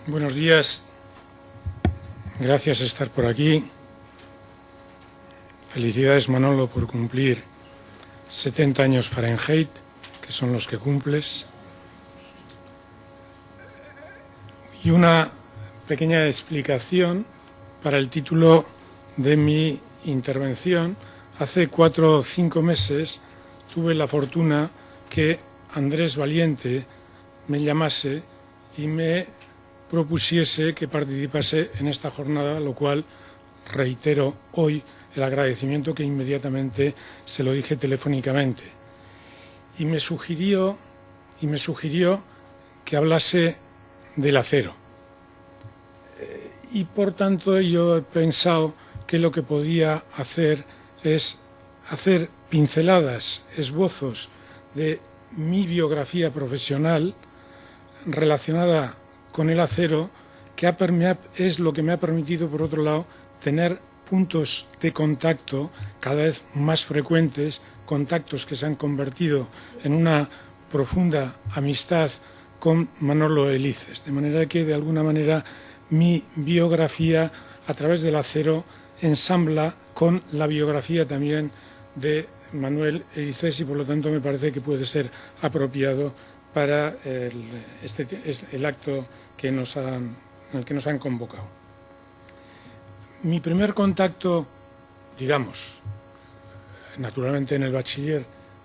Buenos días, gracias por estar por aquí. Felicidades, Manolo, por cumplir 70 años Fahrenheit, que son los que cumples. Y una pequeña explicación para el título de mi intervención. Hace 4 o 5 meses tuve la fortuna que Andrés Valiente me llamase y me propusiese que participase en esta jornada, lo cual reitero hoy el agradecimiento que inmediatamente se lo dije telefónicamente. Y me sugirió que hablase del acero. Y por tanto yo he pensado que lo que podía hacer es hacer pinceladas, esbozos de mi biografía profesional relacionada con el acero, que es lo que me ha permitido, por otro lado, tener puntos de contacto cada vez más frecuentes, contactos que se han convertido en una profunda amistad con Manolo Elices. De manera que, de alguna manera, mi biografía a través del acero ensambla con la biografía también de Manuel Elices y, por lo tanto, me parece que puede ser apropiado para el acto en el que nos han convocado. Mi primer contacto, digamos, naturalmente en el bachiller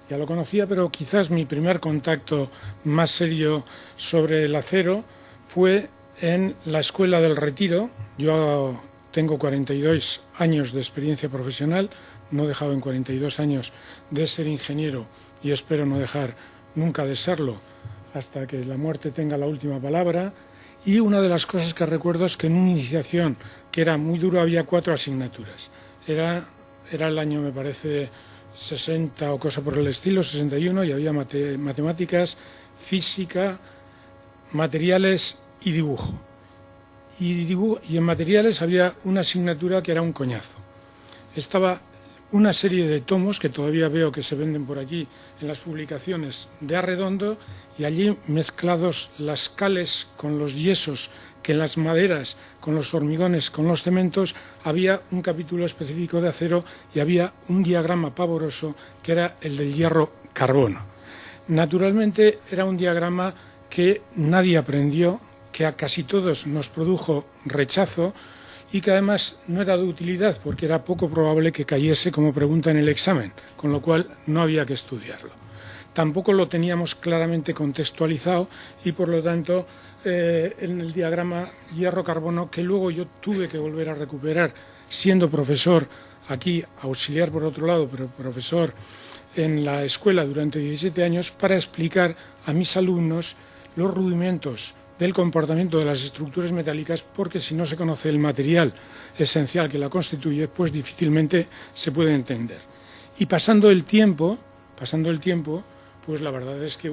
ya lo conocía, pero quizás mi primer contacto más serio sobre el acero fue en la Escuela del Retiro. Yo tengo 42 años de experiencia profesional, no he dejado en 42 años de ser ingeniero y espero no dejar nunca de serlo hasta que la muerte tenga la última palabra. Y una de las cosas que recuerdo es que en una iniciación que era muy duro había 4 asignaturas. Era el año, me parece, 60 o cosa por el estilo, 61, y había matemáticas, física, materiales y dibujo. Y en materiales había una asignatura que era un coñazo. Estaba una serie de tomos que todavía veo que se venden por aquí en las publicaciones de Arredondo, y allí mezclados las cales con los yesos, que en las maderas, con los hormigones, con los cementos, había un capítulo específico de acero y había un diagrama pavoroso que era el del hierro-carbono. Naturalmente era un diagrama que nadie aprendió, que a casi todos nos produjo rechazo y que además no era de utilidad porque era poco probable que cayese como pregunta en el examen, con lo cual no había que estudiarlo. Tampoco lo teníamos claramente contextualizado y, por lo tanto, en el diagrama hierro-carbono, que luego yo tuve que volver a recuperar siendo profesor aquí, auxiliar por otro lado, pero profesor en la escuela durante 17 años, para explicar a mis alumnos los rudimentos del comportamiento de las estructuras metálicas, porque si no se conoce el material esencial que la constituye, pues difícilmente se puede entender. Y pasando el tiempo, pues la verdad es que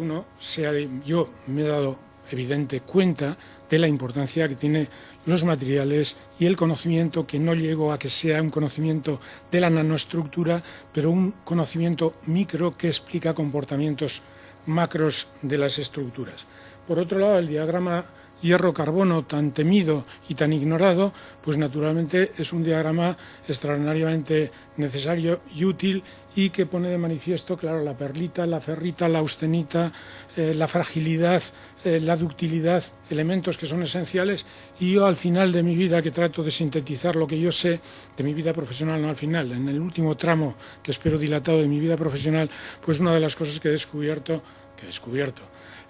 yo me he dado evidente cuenta de la importancia que tienen los materiales y el conocimiento, que no llego a que sea un conocimiento de la nanoestructura, pero un conocimiento micro que explica comportamientos macros de las estructuras. Por otro lado, el diagrama hierro-carbono, tan temido y tan ignorado, pues naturalmente es un diagrama extraordinariamente necesario y útil, y que pone de manifiesto, claro, la perlita, la ferrita, la austenita, la fragilidad, la ductilidad, elementos que son esenciales. Y yo, al final de mi vida, que trato de sintetizar lo que yo sé de mi vida profesional, no al final, en el último tramo que espero dilatado de mi vida profesional, pues una de las cosas que he descubierto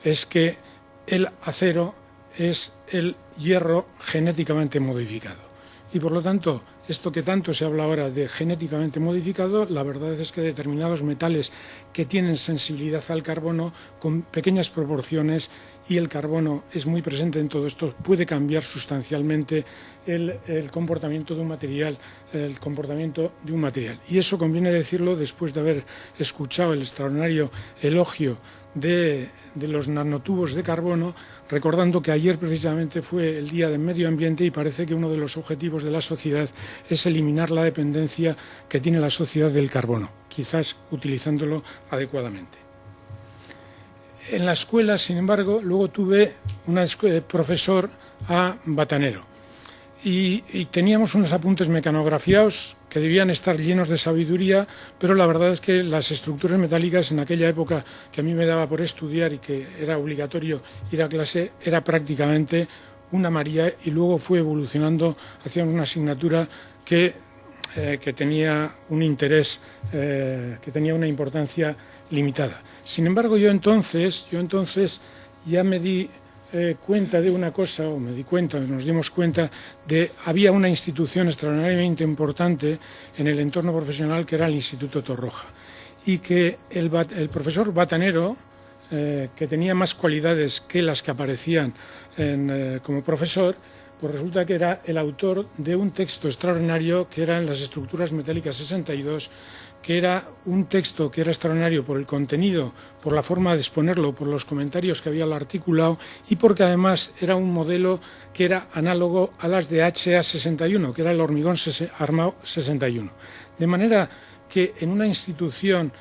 es que el acero es el hierro genéticamente modificado. Y por lo tanto, esto que tanto se habla ahora de genéticamente modificado, la verdad es que determinados metales que tienen sensibilidad al carbono con pequeñas proporciones, y el carbono es muy presente en todo esto, puede cambiar sustancialmente el comportamiento de un material, Y eso conviene decirlo después de haber escuchado el extraordinario elogio de los nanotubos de carbono, recordando que ayer precisamente fue el Día del Medio Ambiente y parece que uno de los objetivos de la sociedad es eliminar la dependencia que tiene la sociedad del carbono, quizás utilizándolo adecuadamente. En la escuela, sin embargo, luego tuve un profesor a Batanero. Y teníamos unos apuntes mecanografiados que debían estar llenos de sabiduría, pero la verdad es que las estructuras metálicas en aquella época que a mí me daba por estudiar y que era obligatorio ir a clase, era prácticamente una María, y luego fue evolucionando hacia una asignatura que tenía un interés, que tenía una importancia limitada. Sin embargo, yo entonces ya me di cuenta de una cosa, nos dimos cuenta de había una institución extraordinariamente importante en el entorno profesional que era el Instituto Torroja, y que el profesor Batanero, que tenía más cualidades que las que aparecían como profesor, pues resulta que era el autor de un texto extraordinario que era en las estructuras metálicas 62, que era un texto que era extraordinario por el contenido, por la forma de exponerlo, por los comentarios que había al articulado, y porque además era un modelo que era análogo a las de HA61, que era el hormigón armado 61. De manera que en una institución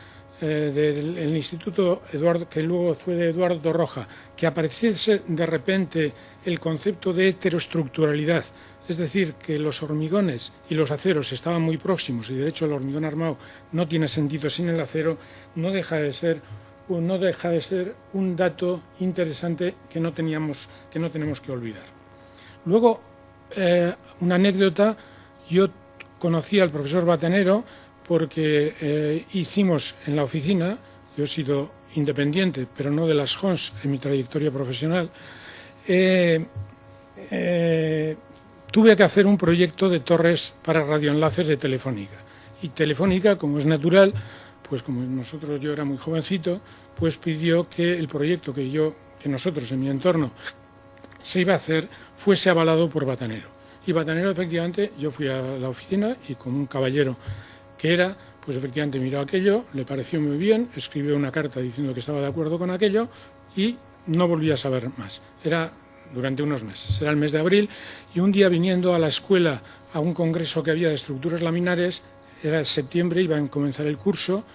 del Instituto Eduardo, que luego fue de Eduardo Torroja, que apareciese de repente el concepto de heteroestructuralidad, es decir, que los hormigones y los aceros estaban muy próximos, y de hecho el hormigón armado no tiene sentido sin el acero, no deja de ser un dato interesante que no tenemos que olvidar. Luego, una anécdota: yo conocí al profesor Batanero porque hicimos en la oficina, yo he sido independiente, pero no de las JONS en mi trayectoria profesional, tuve que hacer un proyecto de torres para radioenlaces de Telefónica. Y Telefónica, como es natural, pues como yo era muy jovencito, pues pidió que el proyecto que nosotros en mi entorno se iba a hacer fuese avalado por Batanero. Y Batanero, efectivamente, yo fui a la oficina y, como un caballero que era, pues efectivamente miró aquello, le pareció muy bien, escribió una carta diciendo que estaba de acuerdo con aquello y no volví a saber más. Era durante unos meses, era el mes de abril, y un día, viniendo a la escuela a un congreso que había de estructuras laminares, era septiembre, iba a comenzar el curso,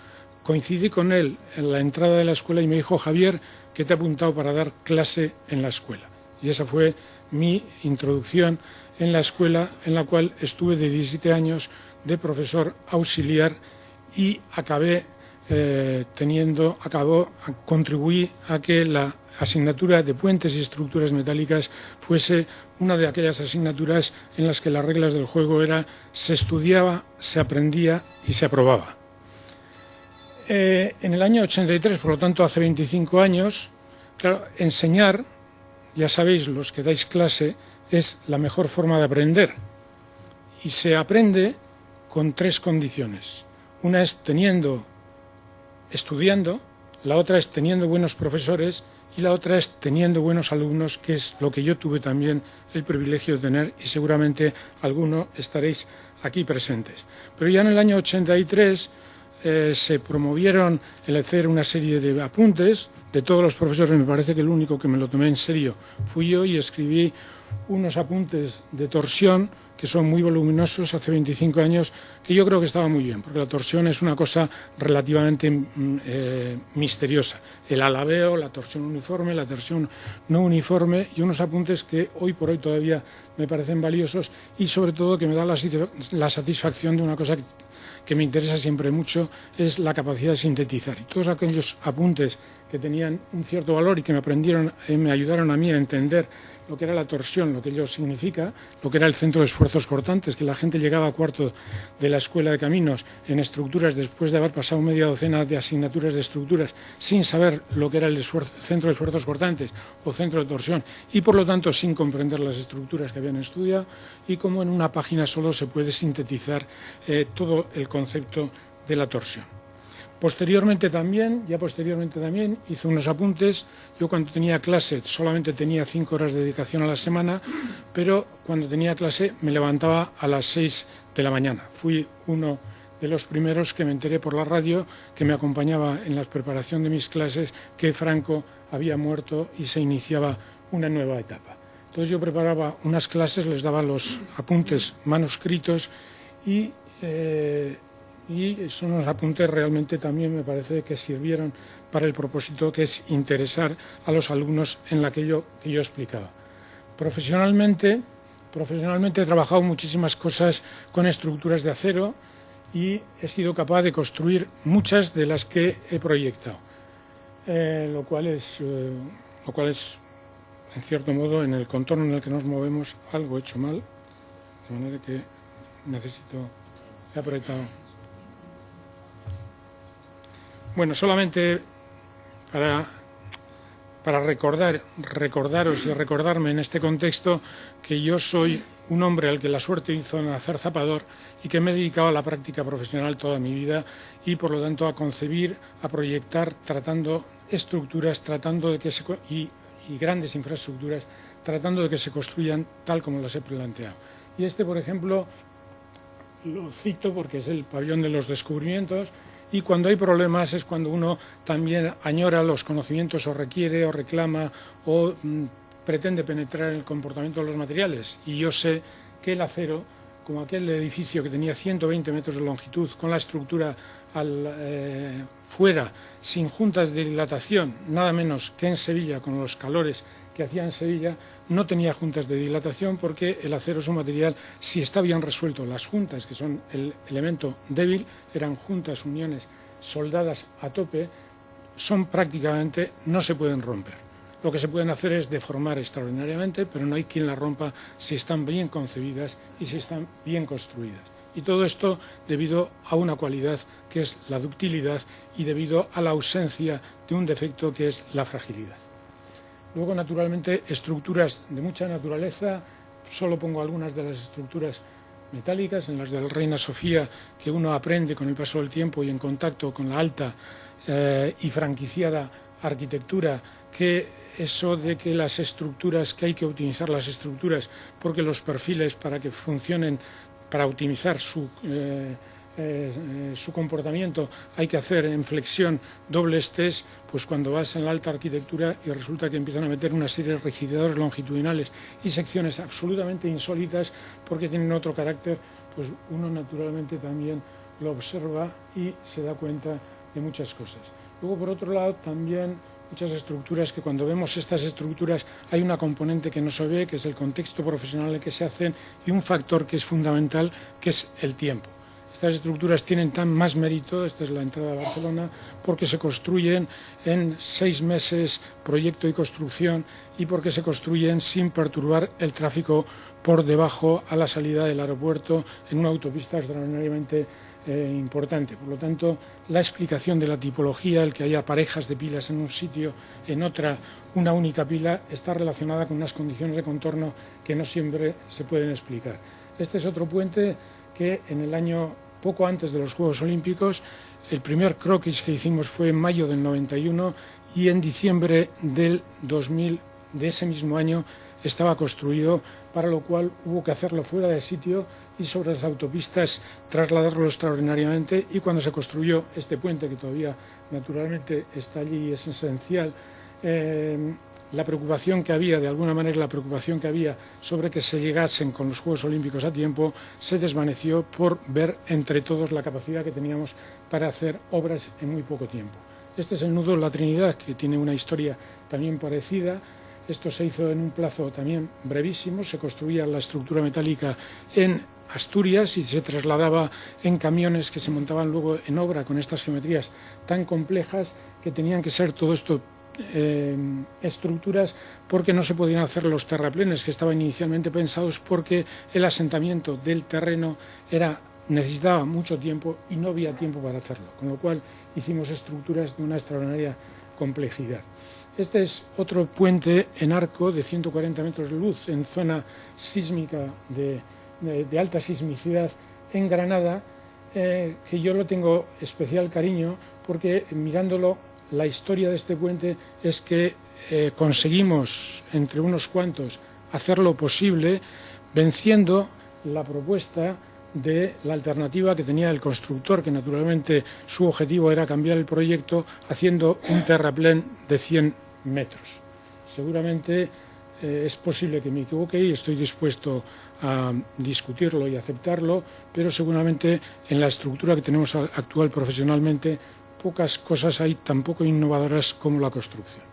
coincidí con él en la entrada de la escuela y me dijo: Javier, que te he apuntado para dar clase en la escuela. Y esa fue mi introducción en la escuela, en la cual estuve de 17 años de profesor auxiliar, y contribuí a que la asignatura de puentes y estructuras metálicas fuese una de aquellas asignaturas en las que las reglas del juego se estudiaba, se aprendía y se aprobaba. En el año 83, por lo tanto hace 25 años, claro, enseñar, ya sabéis los que dais clase, es la mejor forma de aprender, y se aprende con tres condiciones. Una es estudiando, la otra es teniendo buenos profesores, y la otra es teniendo buenos alumnos, que es lo que yo tuve también el privilegio de tener, y seguramente algunos estaréis aquí presentes. Pero ya en el año 83 se promovieron el hacer una serie de apuntes de todos los profesores. Me parece que el único que me lo tomé en serio fui yo, y escribí unos apuntes de torsión que son muy voluminosos hace 25 años, que yo creo que estaba muy bien, porque la torsión es una cosa relativamente misteriosa. El alabeo, la torsión uniforme, la torsión no uniforme, y unos apuntes que hoy por hoy todavía me parecen valiosos, y sobre todo que me da la satisfacción de una cosa que me interesa siempre mucho, es la capacidad de sintetizar. Y todos aquellos apuntes que tenían un cierto valor y que me ayudaron a mí a entender lo que era la torsión, lo que ello significa, lo que era el centro de esfuerzos cortantes, que la gente llegaba a cuarto de la Escuela de Caminos en estructuras después de haber pasado media docena de asignaturas de estructuras sin saber lo que era el centro de esfuerzos cortantes o centro de torsión, y por lo tanto sin comprender las estructuras que habían estudiado, y cómo en una página solo se puede sintetizar todo el concepto de la torsión. Posteriormente también hice unos apuntes. Yo cuando tenía clase solamente tenía 5 horas de dedicación a la semana, pero cuando tenía clase me levantaba a las 6 de la mañana. Fui uno de los primeros que me enteré por la radio, que me acompañaba en la preparación de mis clases, que Franco había muerto y se iniciaba una nueva etapa. Entonces yo preparaba unas clases, les daba los apuntes manuscritos, y son unos apuntes realmente también me parece que sirvieron para el propósito, que es interesar a los alumnos en aquello que yo explicaba. Profesionalmente he trabajado muchísimas cosas con estructuras de acero y he sido capaz de construir muchas de las que he proyectado, lo cual es, en cierto modo, en el contorno en el que nos movemos, algo hecho mal, de manera que necesito... He apretado. Bueno, solamente para recordaros y recordarme en este contexto que yo soy un hombre al que la suerte hizo nacer zapador y que me he dedicado a la práctica profesional toda mi vida y por lo tanto a concebir, a proyectar, tratando estructuras, tratando de que y grandes infraestructuras, tratando de que se construyan tal como las he planteado. Y por ejemplo, lo cito porque es el pabellón de los descubrimientos. Y cuando hay problemas es cuando uno también añora los conocimientos o requiere o reclama o pretende penetrar en el comportamiento de los materiales. Y yo sé que el acero, como aquel edificio que tenía 120 metros de longitud, con la estructura fuera, sin juntas de dilatación, nada menos que en Sevilla, con los calores que hacía en Sevilla, no tenía juntas de dilatación porque el acero es un material, si está bien resuelto, las juntas, que son el elemento débil, eran juntas, uniones soldadas a tope, son prácticamente, no se pueden romper. Lo que se pueden hacer es deformar extraordinariamente, pero no hay quien las rompa si están bien concebidas y si están bien construidas. Y todo esto debido a una cualidad que es la ductilidad y debido a la ausencia de un defecto que es la fragilidad. Luego, naturalmente, estructuras de mucha naturaleza, solo pongo algunas de las estructuras metálicas, en las de la Reina Sofía, que uno aprende con el paso del tiempo y en contacto con la alta y franquiciada arquitectura, que eso de que las estructuras, que hay que optimizar las estructuras, porque los perfiles para que funcionen, para optimizar su comportamiento hay que hacer en flexión dobles test, pues cuando vas en la alta arquitectura y resulta que empiezan a meter una serie de rigidadores longitudinales y secciones absolutamente insólitas porque tienen otro carácter, pues uno naturalmente también lo observa y se da cuenta de muchas cosas. Luego, por otro lado, también muchas estructuras que cuando vemos estas estructuras hay una componente que no se ve, que es el contexto profesional en el que se hacen y un factor que es fundamental, que es el tiempo. Estas estructuras tienen más mérito, esta es la entrada a Barcelona, porque se construyen en 6 meses, proyecto y construcción, y porque se construyen sin perturbar el tráfico por debajo a la salida del aeropuerto en una autopista extraordinariamente importante. Por lo tanto, la explicación de la tipología, el que haya parejas de pilas en un sitio, en otra una única pila, está relacionada con unas condiciones de contorno que no siempre se pueden explicar. Este es otro puente que en el año poco antes de los Juegos Olímpicos, el primer croquis que hicimos fue en mayo del 91 y en diciembre del 2000 de ese mismo año estaba construido, para lo cual hubo que hacerlo fuera de sitio y sobre las autopistas trasladarlo extraordinariamente, y cuando se construyó este puente, que todavía naturalmente está allí y es esencial, la preocupación que había, de alguna manera la preocupación que había sobre que se llegasen con los Juegos Olímpicos a tiempo, se desvaneció por ver entre todos la capacidad que teníamos para hacer obras en muy poco tiempo. Este es el nudo La Trinidad, que tiene una historia también parecida. Esto se hizo en un plazo también brevísimo, se construía la estructura metálica en Asturias y se trasladaba en camiones que se montaban luego en obra con estas geometrías tan complejas que tenían que ser todo esto estructuras, porque no se podían hacer los terraplenes que estaban inicialmente pensados, porque el asentamiento del terreno necesitaba mucho tiempo y no había tiempo para hacerlo, con lo cual hicimos estructuras de una extraordinaria complejidad. Este es otro puente en arco de 140 metros de luz en zona sísmica de alta sismicidad en Granada, que yo lo tengo especial cariño porque mirándolo, la historia de este puente es que conseguimos, entre unos cuantos, hacer lo posible, venciendo la propuesta de la alternativa que tenía el constructor, que naturalmente su objetivo era cambiar el proyecto haciendo un terraplén de 100 metros. Seguramente es posible que me equivoque y estoy dispuesto a discutirlo y aceptarlo, pero seguramente en la estructura que tenemos actual profesionalmente pocas cosas hay tan poco innovadoras como la construcción,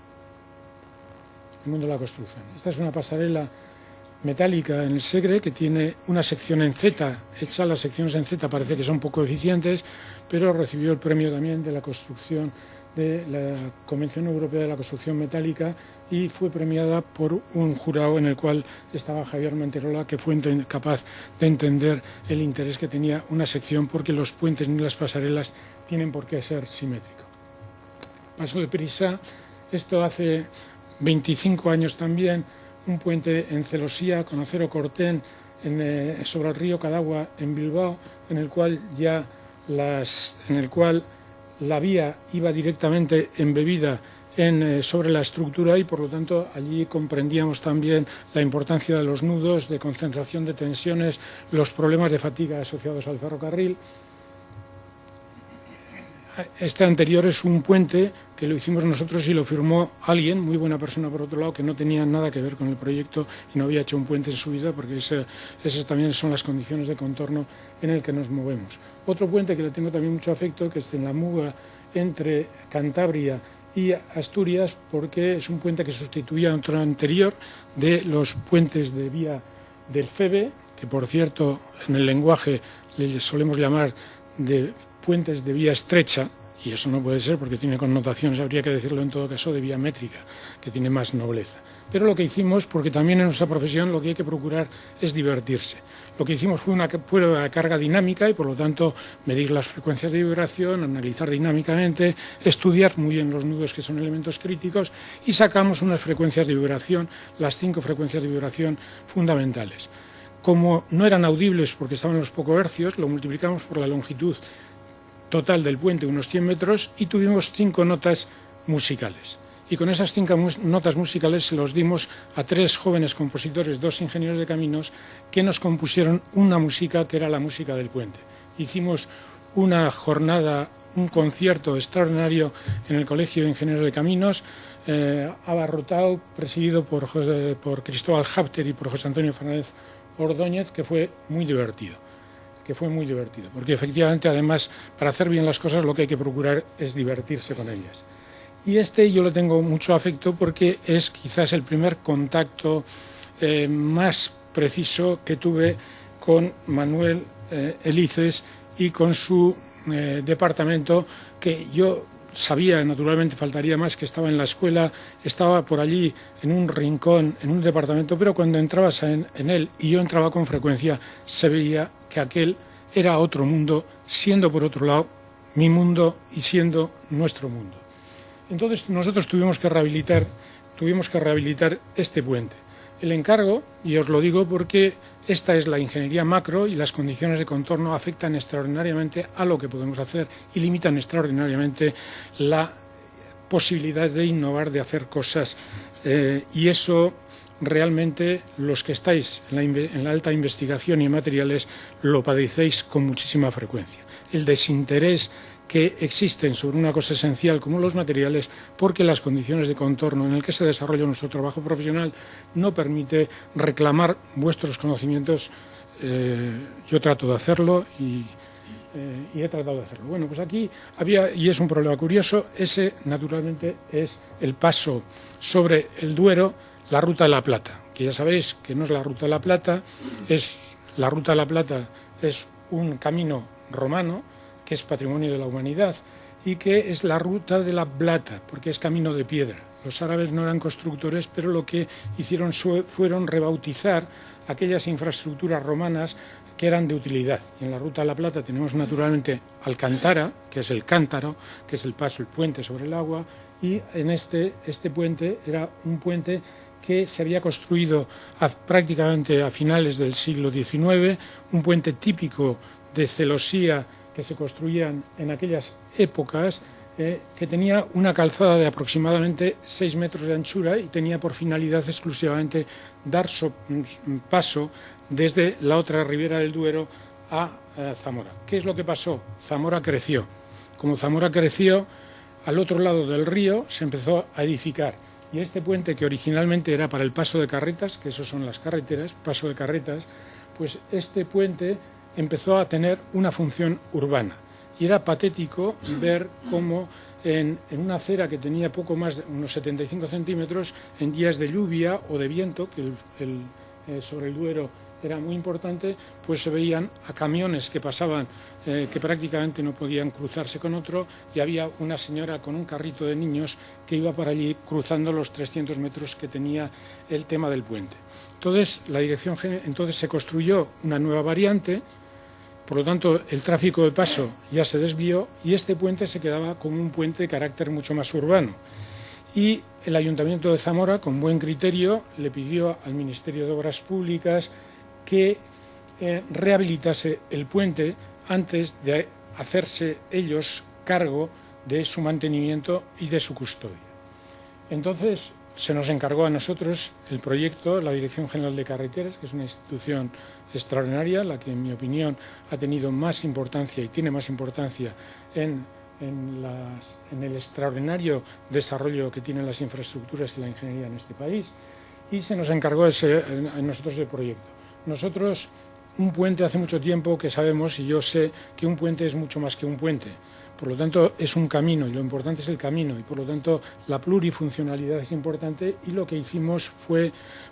el mundo de la construcción. Esta es una pasarela metálica en el Segre, que tiene una sección en Z, hecha las secciones en Z parece que son poco eficientes, pero recibió el premio también de la construcción de la Convención Europea de la Construcción Metálica y fue premiada por un jurado en el cual estaba Javier Manterola, que fue capaz de entender el interés que tenía una sección, porque los puentes ni las pasarelas tienen por qué ser simétricos. Paso de prisa, esto hace 25 años también, un puente en celosía con acero cortén sobre el río Cadagua en Bilbao, en el cual la vía iba directamente embebida sobre la estructura y por lo tanto allí comprendíamos también la importancia de los nudos, de concentración de tensiones, los problemas de fatiga asociados al ferrocarril. Este anterior es un puente que lo hicimos nosotros y lo firmó alguien, muy buena persona por otro lado, que no tenía nada que ver con el proyecto y no había hecho un puente en su vida, porque esas también son las condiciones de contorno en el que nos movemos. Otro puente que le tengo también mucho afecto, que es en la muga entre Cantabria y Asturias, porque es un puente que sustituía a otro anterior de los puentes de vía del FEBE, que por cierto en el lenguaje le solemos llamar de puentes de vía estrecha, y eso no puede ser porque tiene connotaciones, habría que decirlo en todo caso, de vía métrica, que tiene más nobleza. Pero lo que hicimos, porque también en nuestra profesión lo que hay que procurar es divertirse. Lo que hicimos fue una prueba de carga dinámica y por lo tanto medir las frecuencias de vibración, analizar dinámicamente, estudiar muy bien los nudos que son elementos críticos y sacamos unas frecuencias de vibración, las 5 frecuencias de vibración fundamentales. Como no eran audibles porque estaban en los pocos hercios, lo multiplicamos por la longitud total del puente, unos 100 metros, y tuvimos 5 notas musicales. Y con esas 5 notas musicales se los dimos a 3 jóvenes compositores, 2 ingenieros de caminos, que nos compusieron una música que era la música del puente. Hicimos una jornada, un concierto extraordinario en el Colegio de Ingenieros de Caminos, abarrotado, presidido por Cristóbal Hapter y por José Antonio Fernández Ordóñez, que fue muy divertido, porque efectivamente, además, para hacer bien las cosas lo que hay que procurar es divertirse con ellas. Y yo le tengo mucho afecto porque es quizás el primer contacto más preciso que tuve con Manuel Elices y con su departamento, que yo sabía, naturalmente faltaría más, que estaba en la escuela, estaba por allí en un rincón, en un departamento, pero cuando entrabas en él, y yo entraba con frecuencia, se veía que aquel era otro mundo, siendo por otro lado mi mundo y siendo nuestro mundo. Entonces nosotros tuvimos que rehabilitar este puente. El encargo, y os lo digo porque esta es la ingeniería macro y las condiciones de contorno afectan extraordinariamente a lo que podemos hacer y limitan extraordinariamente la posibilidad de innovar, de hacer cosas, y eso realmente los que estáis en la alta investigación y en materiales lo padecéis con muchísima frecuencia. El desinterés que existen sobre una cosa esencial como los materiales, porque las condiciones de contorno en el que se desarrolla nuestro trabajo profesional no permite reclamar vuestros conocimientos. Yo trato de hacerlo y he tratado de hacerlo. Bueno, pues aquí había, y es un problema curioso, ese naturalmente es el paso sobre el Duero, la Ruta de la Plata, que ya sabéis que no es la Ruta de la Plata, la Ruta de la Plata es un camino romano, que es patrimonio de la humanidad, y que es la Ruta de la Plata, porque es camino de piedra. Los árabes no eran constructores, pero lo que hicieron fueron rebautizar aquellas infraestructuras romanas que eran de utilidad. Y en la Ruta de la Plata tenemos naturalmente Alcántara, que es el cántaro, que es el paso, el puente sobre el agua, y en este puente era un puente que se había construido prácticamente a finales del siglo XIX, un puente típico de celosía que se construían en aquellas épocas, que tenía una calzada de aproximadamente 6 metros de anchura y tenía por finalidad exclusivamente dar paso desde la otra ribera del Duero a Zamora. ¿Qué es lo que pasó? Zamora creció. Como Zamora creció, al otro lado del río se empezó a edificar. Y este puente, que originalmente era para el paso de carretas, que esos son las carreteras, paso de carretas, pues este puente empezó a tener una función urbana. Y era patético ver cómo en una acera que tenía poco más de unos 75 centímetros, en días de lluvia o de viento, que sobre el Duero era muy importante, pues se veían a camiones que pasaban, que prácticamente no podían cruzarse con otro, y había una señora con un carrito de niños que iba por allí cruzando los 300 metros que tenía el tema del puente. Entonces, entonces se construyó una nueva variante, por lo tanto el tráfico de paso ya se desvió y este puente se quedaba como un puente de carácter mucho más urbano. Y el Ayuntamiento de Zamora, con buen criterio, le pidió al Ministerio de Obras Públicas que rehabilitase el puente antes de hacerse ellos cargo de su mantenimiento y de su custodia. Entonces se nos encargó a nosotros el proyecto, la Dirección General de Carreteras, que es una institución extraordinaria, la que en mi opinión ha tenido más importancia y tiene más importancia en el extraordinario desarrollo que tienen las infraestructuras y la ingeniería en este país, y se nos encargó a nosotros el proyecto. Nosotros, un puente hace mucho tiempo que sabemos, y yo sé que un puente es mucho más que un puente. Por lo tanto, es un camino y lo importante es el camino y por lo tanto la plurifuncionalidad es importante, y lo que hicimos fue,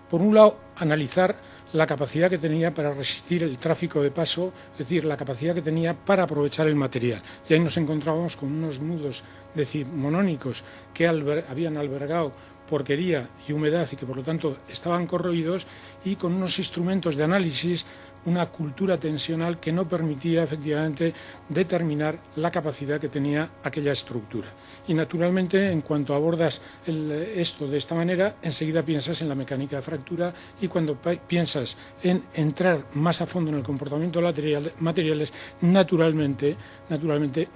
por un lado, analizar la capacidad que tenía para resistir el tráfico de paso, es decir, la capacidad que tenía para aprovechar el material. Y ahí nos encontrábamos con unos nudos decimonónicos que habían albergado porquería y humedad y que por lo tanto estaban corroídos, y con unos instrumentos de análisis, una cultura tensional que no permitía efectivamente determinar la capacidad que tenía aquella estructura. Y naturalmente, en cuanto abordas esto de esta manera, enseguida piensas en la mecánica de fractura, y cuando piensas en entrar más a fondo en el comportamiento de materiales, naturalmente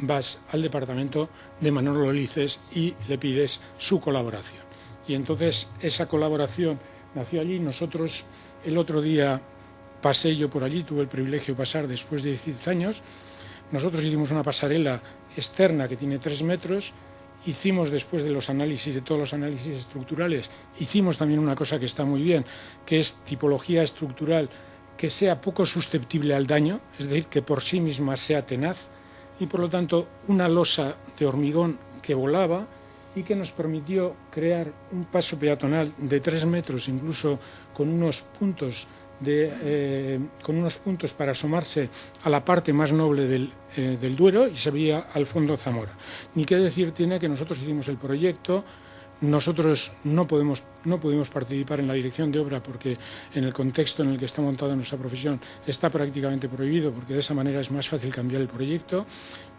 vas al departamento de Manolo Lices y le pides su colaboración. Y entonces esa colaboración nació allí. Nosotros, el otro día pasé yo por allí, tuve el privilegio de pasar después de 10 años. Nosotros hicimos una pasarela externa que tiene 3 metros. Hicimos, después de los análisis, de todos los análisis estructurales, hicimos también una cosa que está muy bien, que es tipología estructural que sea poco susceptible al daño, es decir, que por sí misma sea tenaz, y por lo tanto una losa de hormigón que volaba y que nos permitió crear un paso peatonal de 3 metros, incluso con unos puntos para asomarse a la parte más noble del Duero, y se veía al fondo Zamora. Ni qué decir tiene que nosotros hicimos el proyecto. Nosotros no pudimos participar en la dirección de obra porque en el contexto en el que está montada nuestra profesión está prácticamente prohibido, porque de esa manera es más fácil cambiar el proyecto.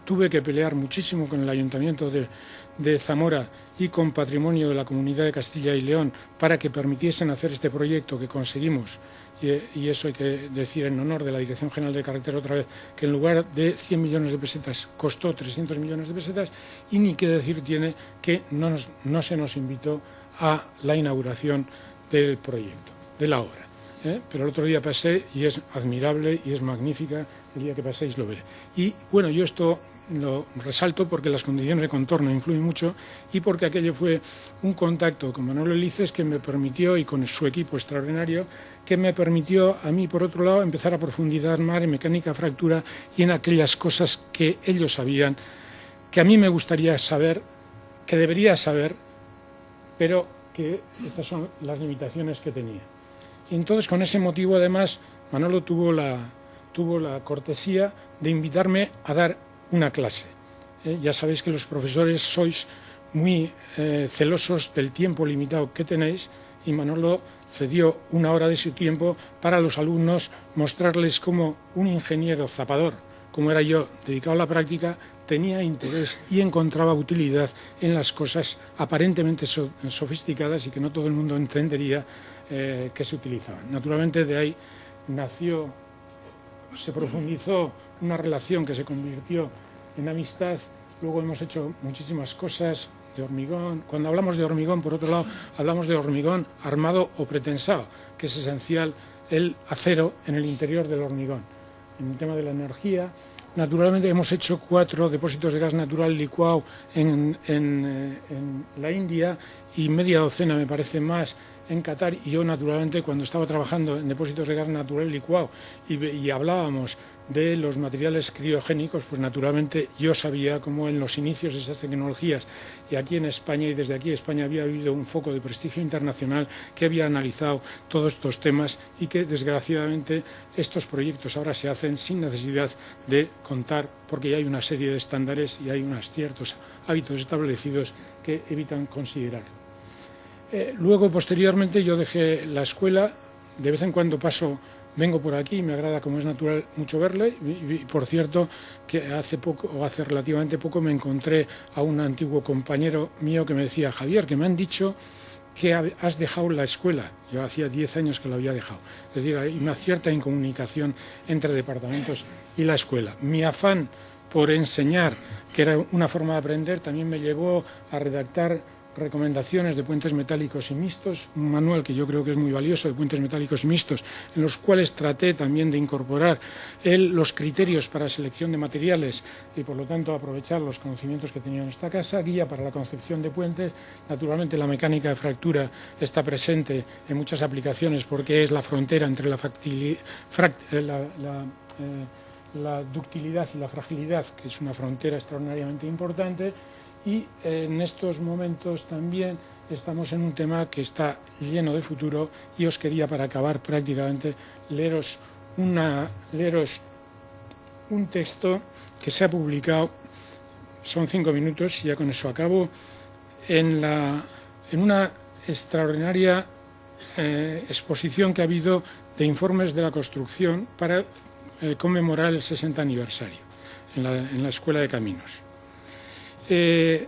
Tuve que pelear muchísimo con el Ayuntamiento de Zamora y con Patrimonio de la Comunidad de Castilla y León para que permitiesen hacer este proyecto, que conseguimos. Y eso hay que decir en honor de la Dirección General de Carreteras otra vez, que en lugar de 100 millones de pesetas costó 300 millones de pesetas, y ni qué decir tiene que no se nos invitó a la inauguración del proyecto, de la obra. Pero el otro día pasé y es admirable y es magnífica. El día que paséis lo veré. Y bueno, yo esto lo resalto porque las condiciones de contorno influyen mucho, y porque aquello fue un contacto con Manolo Lices que me permitió, y con su equipo extraordinario, que me permitió a mí, por otro lado, empezar a profundizar más en mecánica fractura y en aquellas cosas que ellos sabían, que a mí me gustaría saber, que debería saber, pero que estas son las limitaciones que tenía. Y entonces, con ese motivo, además, Manolo tuvo la cortesía de invitarme a dar una clase. Ya sabéis que los profesores sois muy celosos del tiempo limitado que tenéis, y Manolo cedió 1 hora de su tiempo para los alumnos mostrarles cómo un ingeniero zapador, como era yo, dedicado a la práctica, tenía interés y encontraba utilidad en las cosas aparentemente sofisticadas y que no todo el mundo entendería que se utilizaban. Naturalmente, de ahí se profundizó una relación que se convirtió en amistad. Luego hemos hecho muchísimas cosas de hormigón. Cuando hablamos de hormigón, por otro lado, hablamos de hormigón armado o pretensado, que es esencial el acero en el interior del hormigón. En el tema de la energía, naturalmente hemos hecho 4 depósitos de gas natural licuado en la India, y media docena me parece más en Qatar, y yo naturalmente cuando estaba trabajando en depósitos de gas natural licuado y hablábamos de los materiales criogénicos, pues naturalmente yo sabía cómo en los inicios de estas tecnologías y aquí en España, y desde aquí en España había habido un foco de prestigio internacional que había analizado todos estos temas y que desgraciadamente estos proyectos ahora se hacen sin necesidad de contar, porque ya hay una serie de estándares y hay unos ciertos hábitos establecidos que evitan considerar. Luego, posteriormente, yo dejé la escuela, de vez en cuando vengo por aquí, me agrada, como es natural, mucho verle, y por cierto, que hace relativamente poco me encontré a un antiguo compañero mío que me decía: Javier, que me han dicho que has dejado la escuela. Yo hacía 10 años que lo había dejado. Es decir, hay una cierta incomunicación entre departamentos y la escuela. Mi afán por enseñar, que era una forma de aprender, también me llevó a redactar recomendaciones de puentes metálicos y mixtos, un manual que yo creo que es muy valioso de puentes metálicos y mixtos, en los cuales traté también de incorporar los criterios para selección de materiales y por lo tanto aprovechar los conocimientos que tenía en esta casa, guía para la concepción de puentes. Naturalmente la mecánica de fractura está presente en muchas aplicaciones porque es la frontera entre la ductilidad y la fragilidad, que es una frontera extraordinariamente importante. Y en estos momentos también estamos en un tema que está lleno de futuro, y os quería, para acabar prácticamente, leeros un texto que se ha publicado, son 5 minutos y ya con eso acabo, en una extraordinaria exposición que ha habido de informes de la construcción para conmemorar el 60 aniversario en la Escuela de Caminos. El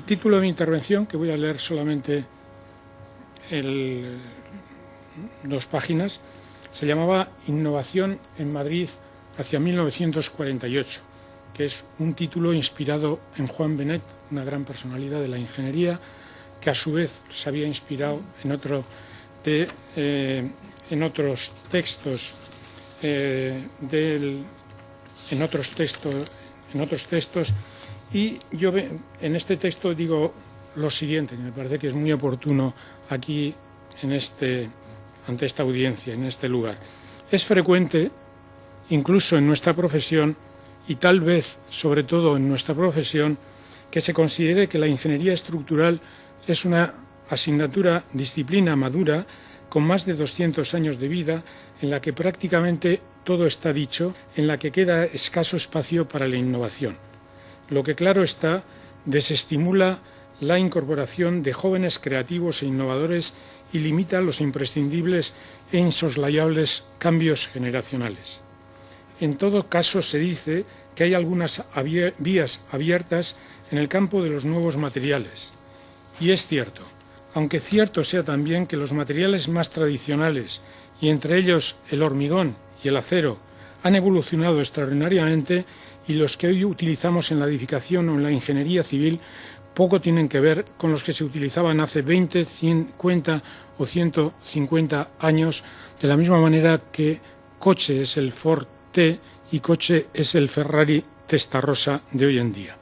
título de mi intervención, que voy a leer solamente 2 páginas, se llamaba Innovación en Madrid hacia 1948, que es un título inspirado en Juan Benet, una gran personalidad de la ingeniería, que a su vez se había inspirado en otros textos y yo en este texto digo lo siguiente, que me parece que es muy oportuno aquí ante esta audiencia, en este lugar. Es frecuente, incluso en nuestra profesión, y tal vez sobre todo en nuestra profesión, que se considere que la ingeniería estructural es una disciplina madura, con más de 200 años de vida, en la que prácticamente todo está dicho, en la que queda escaso espacio para la innovación. Lo que claro está, desestimula la incorporación de jóvenes creativos e innovadores y limita los imprescindibles e insoslayables cambios generacionales. En todo caso, se dice que hay algunas vías abiertas en el campo de los nuevos materiales. Y es cierto, aunque cierto sea también que los materiales más tradicionales, y entre ellos el hormigón y el acero, han evolucionado extraordinariamente, y los que hoy utilizamos en la edificación o en la ingeniería civil poco tienen que ver con los que se utilizaban hace 20, 50 o 150 años, de la misma manera que coche es el Ford T y coche es el Ferrari Testarossa de hoy en día.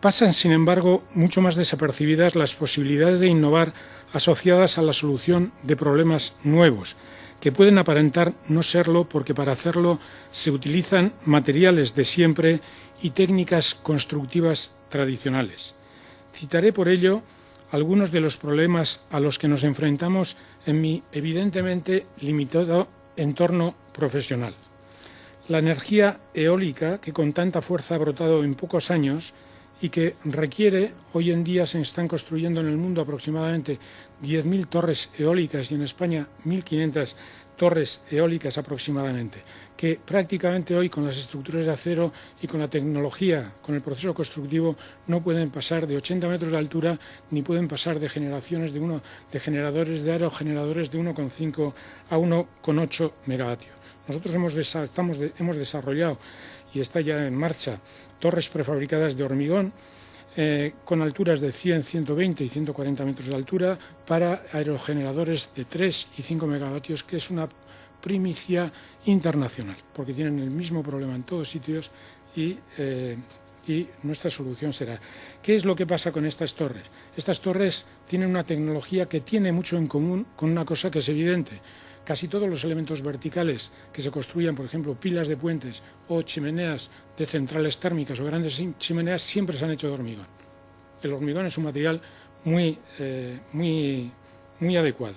Pasan, sin embargo, mucho más desapercibidas las posibilidades de innovar asociadas a la solución de problemas nuevos, que pueden aparentar no serlo porque para hacerlo se utilizan materiales de siempre y técnicas constructivas tradicionales. Citaré por ello algunos de los problemas a los que nos enfrentamos en mi evidentemente limitado entorno profesional. La energía eólica, que con tanta fuerza ha brotado en pocos años y que requiere, hoy en día se están construyendo en el mundo aproximadamente 10.000 torres eólicas y en España 1.500 torres eólicas aproximadamente, que prácticamente hoy con las estructuras de acero y con la tecnología, con el proceso constructivo, no pueden pasar de 80 metros de altura ni pueden pasar de generadores de aerogeneradores de 1,5 a 1,8 megavatios. Nosotros hemos desarrollado y está ya en marcha torres prefabricadas de hormigón con alturas de 100, 120 y 140 metros de altura para aerogeneradores de 3 y 5 megavatios, que es una primicia internacional, porque tienen el mismo problema en todos sitios y y nuestra solución será. ¿Qué es lo que pasa con estas torres? Estas torres tienen una tecnología que tiene mucho en común con una cosa que es evidente. Casi todos los elementos verticales que se construyan, por ejemplo, pilas de puentes o chimeneas de centrales térmicas o grandes chimeneas, siempre se han hecho de hormigón. El hormigón es un material muy adecuado.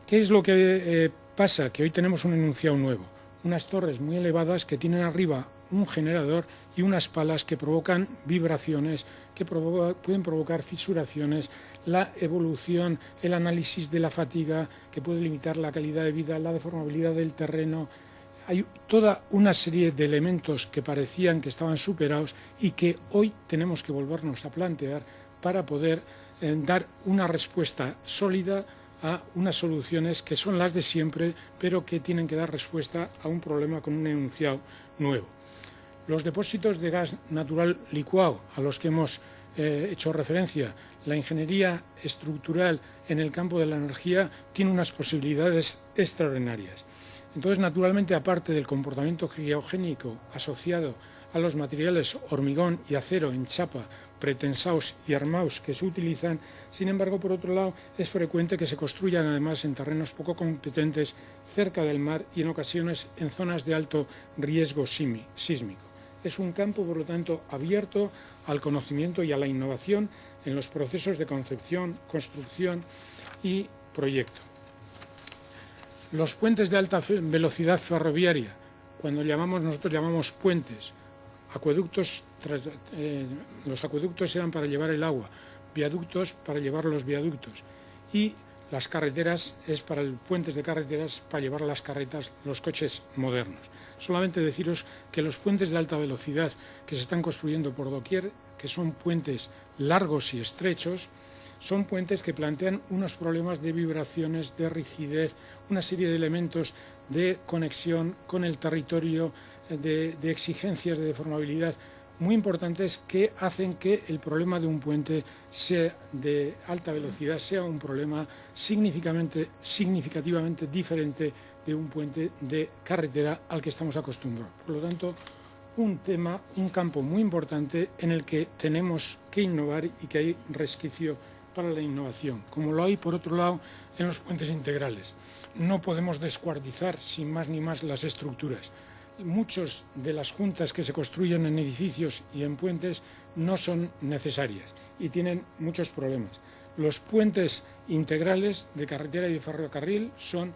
¿Qué es lo que pasa? Que hoy tenemos un enunciado nuevo. Unas torres muy elevadas que tienen arriba un generador y unas palas que provocan vibraciones, que pueden provocar fisuraciones, la evolución, el análisis de la fatiga, que puede limitar la calidad de vida, la deformabilidad del terreno. Hay toda una serie de elementos que parecían que estaban superados y que hoy tenemos que volvernos a plantear para poder dar una respuesta sólida a unas soluciones que son las de siempre, pero que tienen que dar respuesta a un problema con un enunciado nuevo. Los depósitos de gas natural licuado, a los que hemos hecho referencia, la ingeniería estructural en el campo de la energía tiene unas posibilidades extraordinarias. Entonces, naturalmente, aparte del comportamiento geogénico asociado a los materiales hormigón y acero en chapa, pretensados y armados que se utilizan, sin embargo, por otro lado, es frecuente que se construyan además en terrenos poco competentes cerca del mar y en ocasiones en zonas de alto riesgo sísmico. Es un campo, por lo tanto, abierto al conocimiento y a la innovación en los procesos de concepción, construcción y proyecto. Los puentes de alta velocidad ferroviaria, nosotros llamamos puentes, acueductos, los acueductos eran para llevar el agua, viaductos para llevar los viaductos y las carreteras puentes de carreteras para llevar las carretas, los coches modernos. Solamente deciros que los puentes de alta velocidad que se están construyendo por doquier, que son puentes largos y estrechos, son puentes que plantean unos problemas de vibraciones, de rigidez, una serie de elementos de conexión con el territorio, de exigencias de deformabilidad muy importantes que hacen que el problema de un puente de alta velocidad sea un problema significativamente diferente de un puente de carretera al que estamos acostumbrados. Por lo tanto, un campo muy importante en el que tenemos que innovar y que hay resquicio para la innovación, como lo hay, por otro lado, en los puentes integrales. No podemos descuartizar sin más ni más las estructuras. Muchas de las juntas que se construyen en edificios y en puentes no son necesarias y tienen muchos problemas. Los puentes integrales de carretera y de ferrocarril son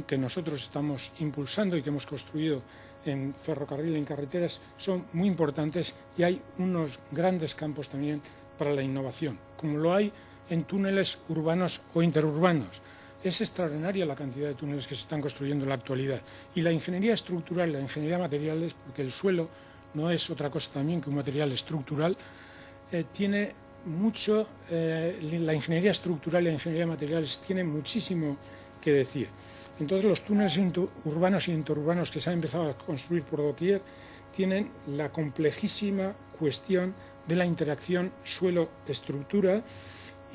que nosotros estamos impulsando y que hemos construido en ferrocarril y en carreteras, son muy importantes y hay unos grandes campos también para la innovación, como lo hay en túneles urbanos o interurbanos. Es extraordinaria la cantidad de túneles que se están construyendo en la actualidad. Y la ingeniería estructural y la ingeniería de materiales, porque el suelo no es otra cosa también que un material estructural, tiene mucho, la ingeniería estructural y la ingeniería de materiales tiene muchísimo que decir. Entonces los túneles urbanos e interurbanos que se han empezado a construir por doquier tienen la complejísima cuestión de la interacción suelo-estructura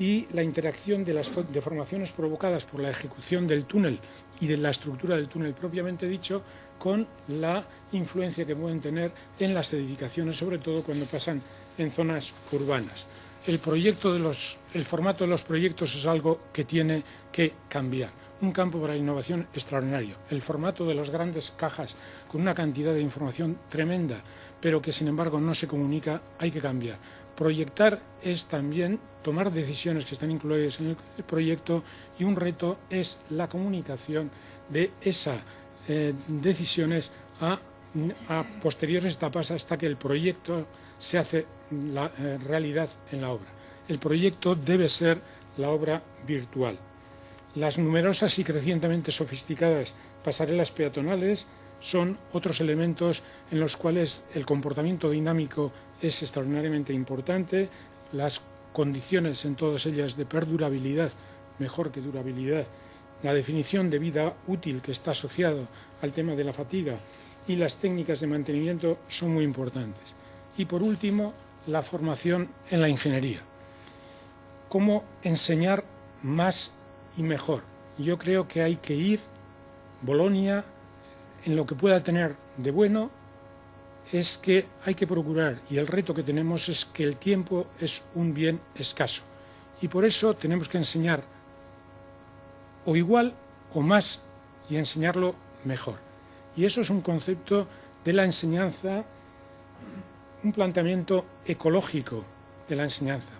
y la interacción de las deformaciones provocadas por la ejecución del túnel y de la estructura del túnel propiamente dicho, con la influencia que pueden tener en las edificaciones, sobre todo cuando pasan en zonas urbanas. El formato de los proyectos es algo que tiene que cambiar. Un campo para la innovación extraordinario. El formato de las grandes cajas con una cantidad de información tremenda, pero que sin embargo no se comunica, hay que cambiar. Proyectar es también tomar decisiones que están incluidas en el proyecto y un reto es la comunicación de esas decisiones a posteriores etapas hasta que el proyecto se hace realidad en la obra. El proyecto debe ser la obra virtual. Las numerosas y crecientemente sofisticadas pasarelas peatonales son otros elementos en los cuales el comportamiento dinámico es extraordinariamente importante, las condiciones en todas ellas de perdurabilidad, mejor que durabilidad, la definición de vida útil que está asociado al tema de la fatiga y las técnicas de mantenimiento son muy importantes. Y por último, la formación en la ingeniería. ¿Cómo enseñar más y mejor? Yo creo que hay que ir, Bolonia, en lo que pueda tener de bueno, es que hay que procurar, y el reto que tenemos es que el tiempo es un bien escaso. Y por eso tenemos que enseñar o igual o más y enseñarlo mejor. Y eso es un concepto de la enseñanza, un planteamiento ecológico de la enseñanza.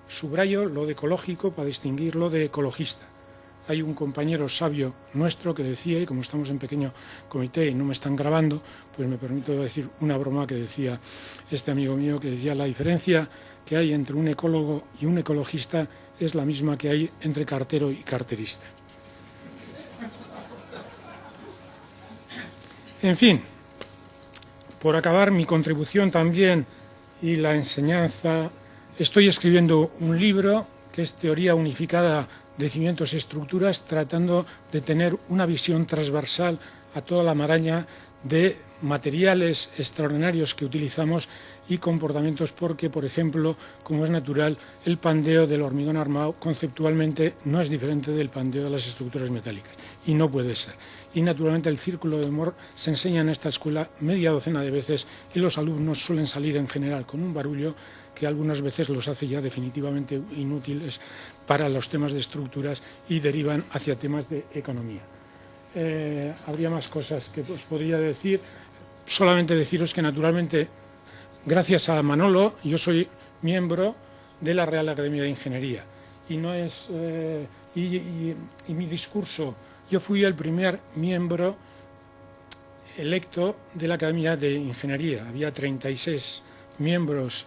Subrayo lo de ecológico para distinguirlo de ecologista. Hay un compañero sabio nuestro que decía, y como estamos en pequeño comité y no me están grabando, pues me permito decir una broma que decía este amigo mío, que decía: la diferencia que hay entre un ecólogo y un ecologista es la misma que hay entre cartero y carterista. En fin, por acabar mi contribución también y la enseñanza, estoy escribiendo un libro que es Teoría Unificada de Cimientos y Estructuras, tratando de tener una visión transversal a toda la maraña de materiales extraordinarios que utilizamos y comportamientos, porque, por ejemplo, como es natural, el pandeo del hormigón armado conceptualmente no es diferente del pandeo de las estructuras metálicas, y no puede ser. Y naturalmente el círculo de Moore se enseña en esta escuela media docena de veces y los alumnos suelen salir en general con un barullo que algunas veces los hace ya definitivamente inútiles para los temas de estructuras y derivan hacia temas de economía. Habría más cosas que os podría decir, solamente deciros que naturalmente, gracias a Manolo, yo soy miembro de la Real Academia de Ingeniería y no es y mi discurso, yo fui el primer miembro electo de la Academia de Ingeniería. Había 36 miembros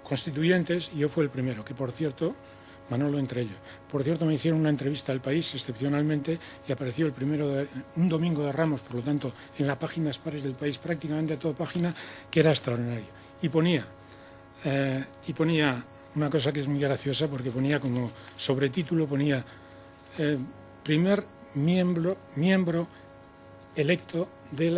constituyentes y yo fui el primero, que por cierto, Manolo entre ellos. Por cierto, me hicieron una entrevista al País excepcionalmente y apareció el primero, un domingo de Ramos, por lo tanto, en las páginas pares del País, prácticamente a toda página, que era extraordinario. Y ponía una cosa que es muy graciosa, porque ponía como sobretítulo, ponía primer miembro electo de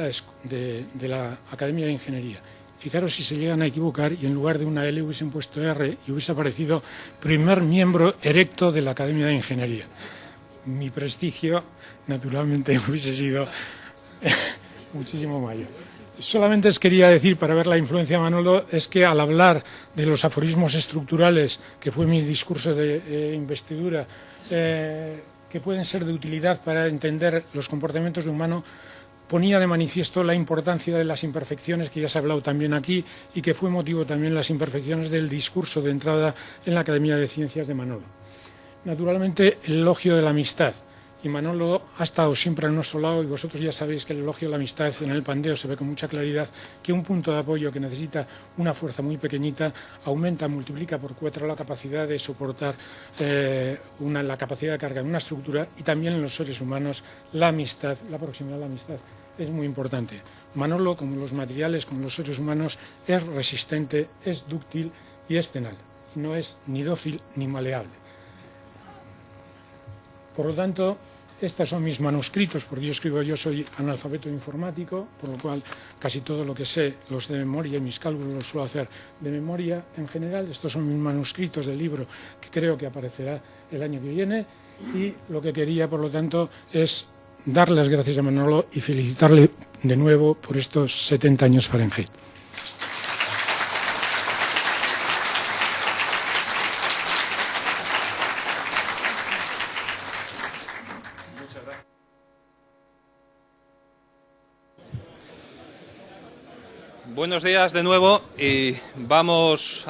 la Academia de Ingeniería. Fijaros si se llegan a equivocar y en lugar de una L hubiesen puesto R y hubiese aparecido primer miembro electo de la Academia de Ingeniería. Mi prestigio, naturalmente, hubiese sido muchísimo mayor. Solamente os quería decir, para ver la influencia de Manolo, es que al hablar de los aforismos estructurales, que fue mi discurso de investidura, que pueden ser de utilidad para entender los comportamientos de humano, ponía de manifiesto la importancia de las imperfecciones, que ya se ha hablado también aquí, y que fue motivo también las imperfecciones del discurso de entrada en la Academia de Ciencias de Manolo. Naturalmente, el elogio de la amistad. Y Manolo ha estado siempre a nuestro lado y vosotros ya sabéis que el elogio de la amistad en el pandeo se ve con mucha claridad, que un punto de apoyo que necesita una fuerza muy pequeñita multiplica por 4 la capacidad de soportar la capacidad de carga de una estructura, y también en los seres humanos la amistad, la proximidad de la amistad es muy importante. Manolo, como los materiales, como los seres humanos, es resistente, es dúctil y es tenal, y no es ni dócil ni maleable. Por lo tanto, estos son mis manuscritos, porque yo soy analfabeto informático, por lo cual casi todo lo que sé los de memoria y mis cálculos los suelo hacer de memoria en general. Estos son mis manuscritos del libro que creo que aparecerá el año que viene, y lo que quería, por lo tanto, es dar las gracias a Manolo y felicitarle de nuevo por estos 70 años Fahrenheit. Buenos días de nuevo y vamos